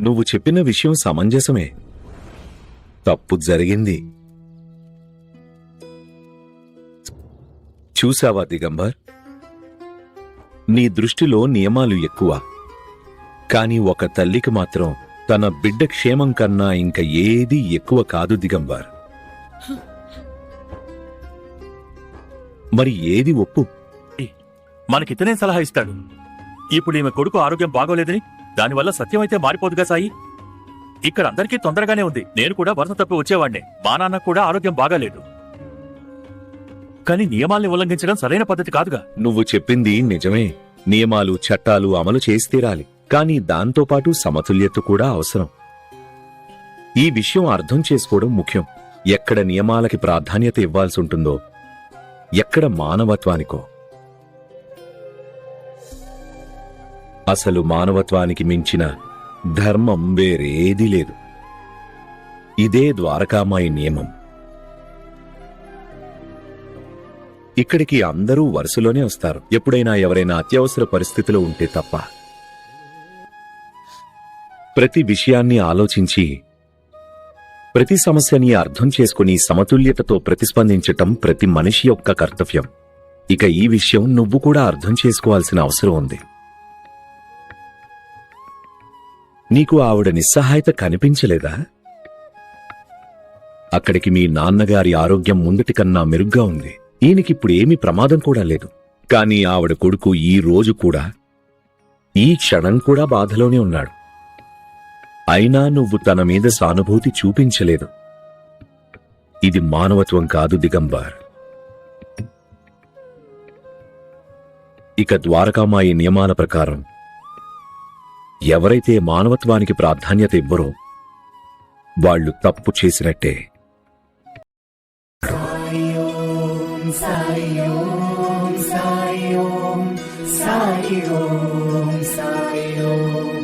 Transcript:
నువ్వు చెప్పిన విషయం సమంజసమే. తప్పు జరిగింది. చూసావా దిగంబర్, నీ దృష్టిలో నియమాలు ఎక్కువ, కాని ఒక తల్లికి మాత్రం తన బిడ్డ క్షేమం కన్నా ఇంక ఏదీ ఎక్కువ కాదు దిగంబర్. మరి ఏది ఒప్పు? మనకితనే సలహా ఇస్తాడు. ఇప్పుడు ఈమె కొడుకు ఆరోగ్యం బాగోలేదని దానివల్ల సత్యమైతే మారిపోదుగా సాయి. ఇక్కడ అందరికీ తొందరగానే ఉంది. నేను కూడా వరుస తప్పి వచ్చేవాణ్ణే. మా నాన్న కూడా ఆరోగ్యం బాగాలేదు. కానీ నియమాల్ని ఉల్లంఘించడం సరైన పద్ధతి కాదుగా. నువ్వు చెప్పింది నిజమే. నియమాలు చట్టాలు అమలు చేసి తీరాలి, కానీ దాంతోపాటు సమతుల్యత కూడా అవసరం. ఈ విషయం అర్థం చేసుకోవడం ముఖ్యం. ఎక్కడ నియమాలకి ప్రాధాన్యత ఇవ్వాల్సి ఉంటుందో, ఎక్కడ మానవత్వానికో. అసలు మానవత్వానికి మించిన ధర్మం వేరేదీ లేదు. ఇదే ద్వారకామాయి నియమం. ఇక్కడికి అందరూ వరుసలోనే వస్తారు, ఎప్పుడైనా ఎవరైనా అత్యవసర పరిస్థితిలో ఉంటే తప్ప. ప్రతి విషయాన్ని ఆలోచించి, ప్రతి సమస్యని అర్థం చేసుకుని సమతుల్యతతో ప్రతిస్పందించటం ప్రతి మనిషి యొక్క కర్తవ్యం. ఇక ఈ విషయం నువ్వు కూడా అర్థం చేసుకోవాల్సిన అవసరం ఉంది. నీకు ఆవిడ నిస్సహాయత కనిపించలేదా? అక్కడికి మీ నాన్నగారి ఆరోగ్యం ముందటి కన్నా మెరుగ్గా ఉంది. ఈయనకిప్పుడు ఏమీ ప్రమాదం కూడా లేదు. కాని ఆవిడ కొడుకు ఈ రోజు కూడా, ఈ క్షణం కూడా బాధలోనే ఉన్నాడు. అయినా నువ్వు తన మీద సానుభూతి చూపించలేదు. ఇది మానవత్వం కాదు దిగంబర్. ఇక ద్వారకామాయి నియమాల ప్రకారం ఎవరైతే మానవత్వానికి ప్రాధాన్యత ఇవ్వరో వాళ్ళు తప్పు చేసినట్టే. సాయి ఓం సాయి ఓం సాయి ఓం.